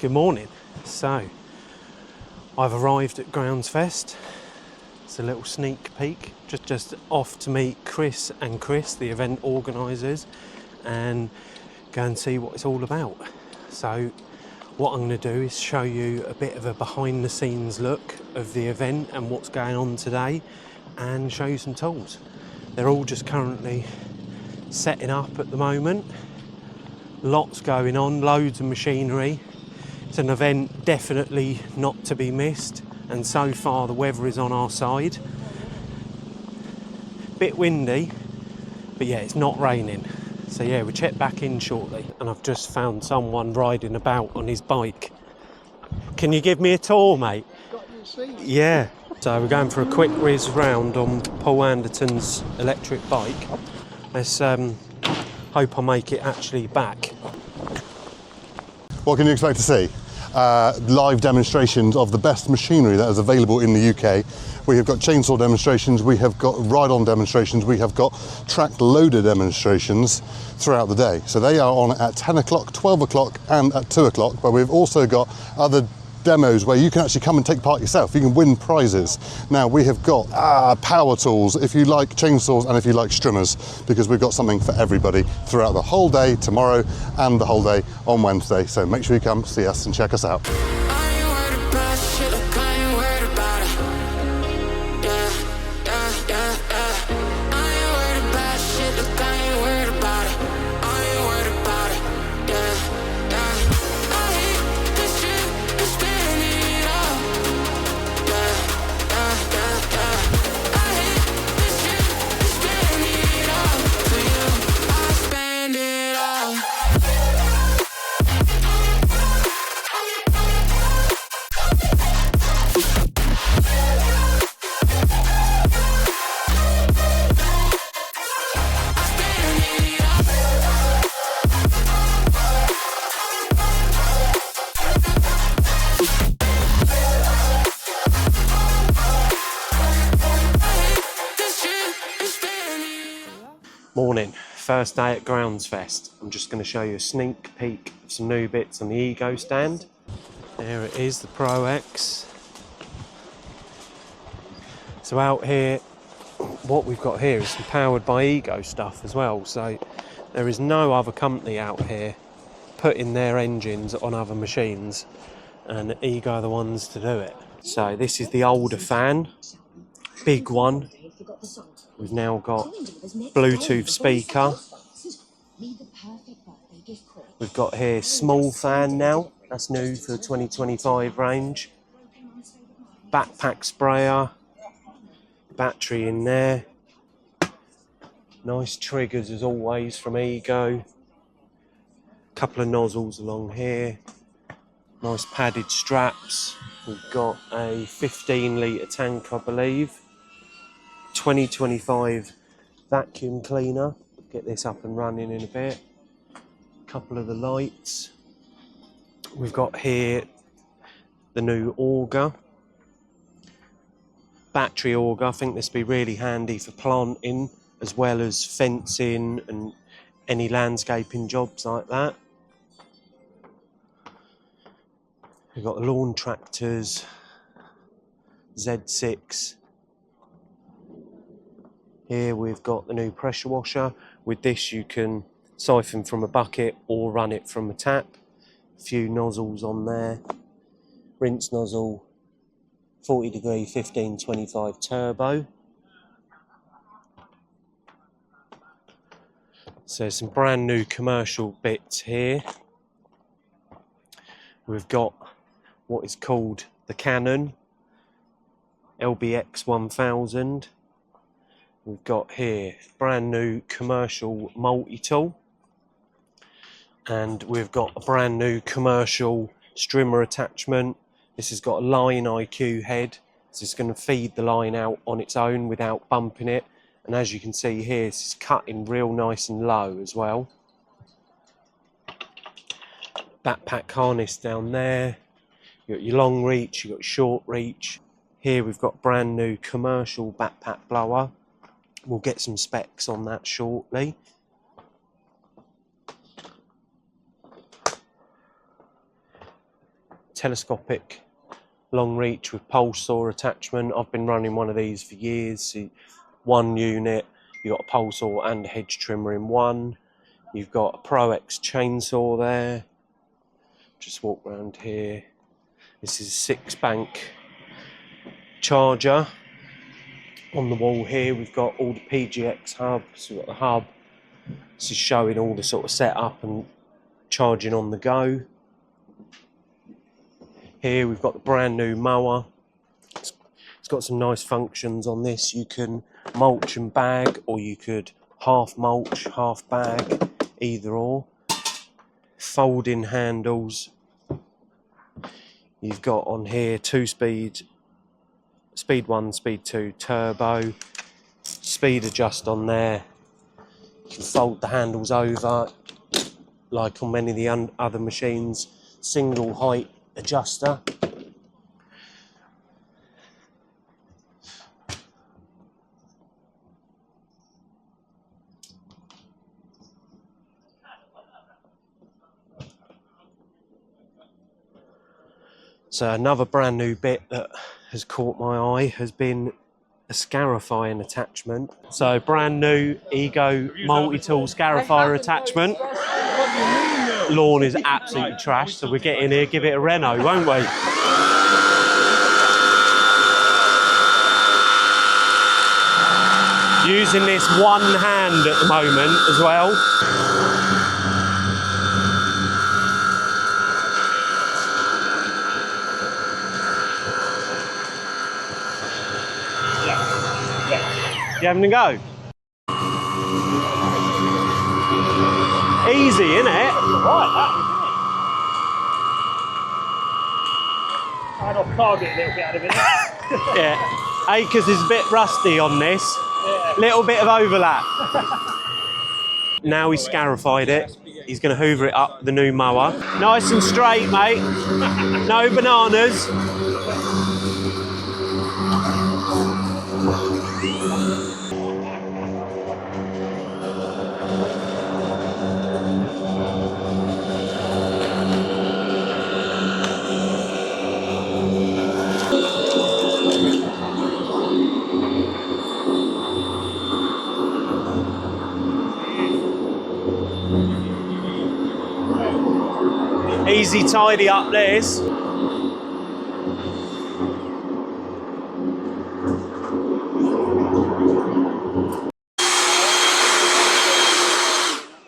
Good morning. So, I've arrived at GroundsFest. It's a little sneak peek, just off to meet Chris and Chris, the event organisers, and go and see what it's all about. So, what I'm going to do is show you a bit of a behind the scenes look of the event and what's going on today, and show you some tools. They're all just currently setting up at the moment. Lots going on, loads of machinery. It's an event definitely not to be missed, and so far the weather is on our side. Bit windy, but yeah, it's not raining. So yeah, we'll check back in shortly. And I've just found someone riding about on his bike. Can you give me a tour, mate? Got your seat. Yeah. So we're going for a quick whiz round on Paul Anderton's electric bike. Let's hope I make it actually back. What can you expect to see? Live demonstrations of the best machinery that is available in the UK. We have got chainsaw demonstrations, we have got ride-on demonstrations, we have got track loader demonstrations throughout the day. So they are on at 10 o'clock, 12 o'clock and at 2 o'clock, but we've also got other demos where you can actually come and take part yourself. You can win prizes. Now we have got power tools if you like chainsaws and if you like strimmers, because we've got something for everybody throughout the whole day tomorrow and the whole day on Wednesday. So make sure you come see us and check us out. Morning, first day at GroundsFest. I'm just going to show you a sneak peek of some new bits on the Ego stand. There it is, the Pro X. So out here, what we've got here is some powered by Ego stuff as well. So there is no other company out here putting their engines on other machines, and Ego are the ones to do it. So this is the older fan, big one. We've now got Bluetooth speaker. We've got here small fan now, that's new for the 2025 range. Backpack sprayer, battery in there. Nice triggers as always from Ego. Couple of nozzles along here. Nice padded straps. We've got a 15-litre tank, I believe. 2025 vacuum cleaner. Get this up and running in a bit. Couple of the lights. We've got here the new auger. Battery auger. I think this would be really handy for planting as well as fencing and any landscaping jobs like that. We've got lawn tractors, Z6. Here we've got the new pressure washer. With this you can siphon from a bucket or run it from a tap. A few nozzles on there. Rinse nozzle, 40 degree 1525 turbo. So some brand new commercial bits here. We've got what is called the Canon LBX 1000. We've got here brand new commercial multi-tool, and we've got a brand new commercial strimmer attachment. This has got a line IQ head, so it's going to feed the line out on its own without bumping it. And as you can see here, this is cutting real nice and low as well. Backpack harness down there. You've got your long reach, you've got your short reach. Here we've got brand new commercial backpack blower. We'll get some specs on that shortly. telescopic long reach with pole saw attachment. I've been running one of these for years. So one unit, you've got a pole saw and a hedge trimmer in one. You've got a Pro X chainsaw there. Just walk around here. This is a 6-bank charger. On the wall here, we've got all the PGX hubs. We've got the hub. This is showing all the sort of setup and charging on the go. Here we've got the brand new mower. It's got some nice functions on this. You can mulch and bag, or you could half mulch, half bag, either or. Folding handles. You've got on here 2-speed, speed 1, speed 2, turbo, speed adjust on there. You can fold the handles over like on many of the other machines. Single height adjuster. So another brand new bit that has caught my eye has been a scarifying attachment. So brand new Ego multi-tool scarifier attachment. Lawn is absolutely trashed, so we'll get in here, give it a reno, won't we? Using this one hand at the moment as well. You having a go? Easy, innit? Right, that is, isn't it? I'd off target a little bit out of it. Yeah. Acres is a bit rusty on this. Yeah. Little bit of overlap. Now he's scarified it. He's going to hoover it up the new mower. Nice and straight, mate. No bananas. Easy tidy up this.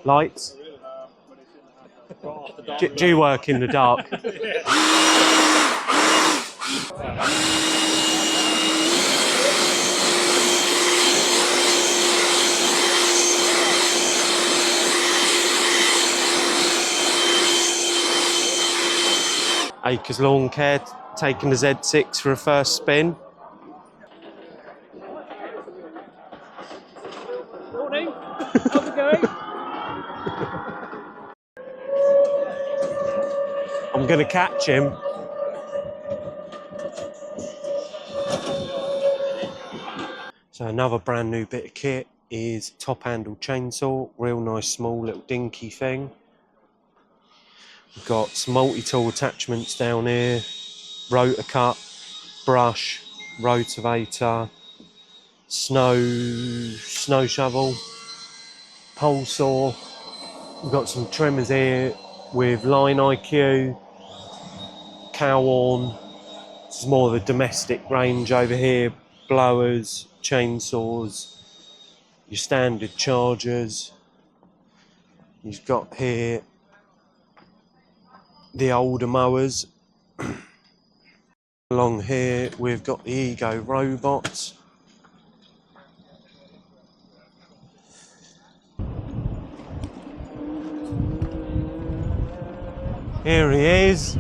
Lights. Do you work in the dark? Acres Lawn Care taking the Z6 for a first spin. Morning. How's it going? I'm going to catch him. So another brand new bit of kit is top handle chainsaw, real nice small little dinky thing. We've got some multi-tool attachments down here, rotor cut, brush, rotavator, snow shovel, pole saw. We've got some trimmers here with line IQ, cow horn. This is more of the domestic range over here, blowers, chainsaws, your standard chargers. You've got here the older mowers. Along here we've got the Ego robots. Here he is.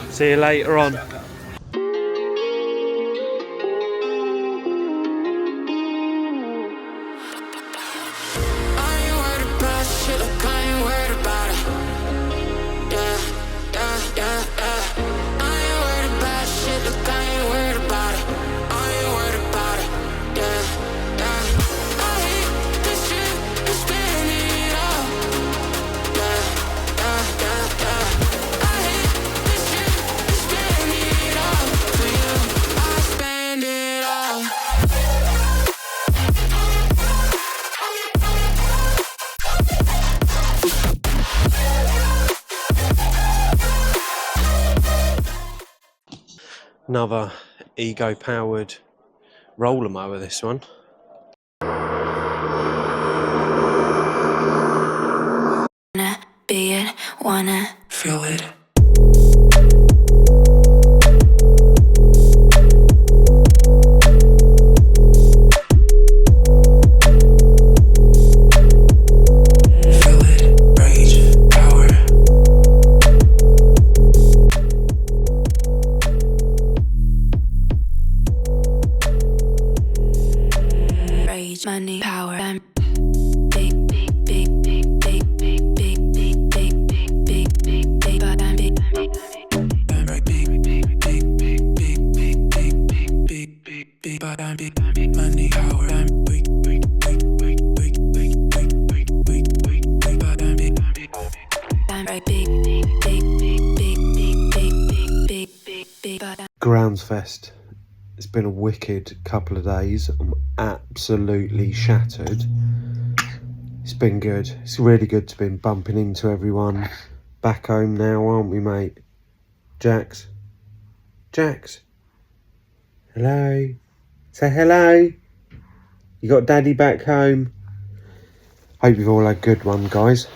See you later on. I ain't worried Another ego powered roller mower, this one. Wanna be it, wanna feel it. Feel it, rage, power. Rage, money, power. Big, big, big, big, big, big, big, big, big, big, big, big, big, but I'm big, I'm right, big, big, big, big, big, big, big, big, big, big, big, but I'm big, money, power. I'm weak, weak, weak, weak, weak, weak, weak, weak, weak, weak, weak, but I'm big, I'm right, big, big, big, big, big, big, big, big, big, big, but I'm GroundsFest. It's been a wicked couple of days. I'm absolutely shattered. It's been good. It's really good to be bumping into everyone. Back home now, aren't we, mate? Jax? Jax? Hello? Say hello. You got Daddy back home? Hope you've all had a good one, guys.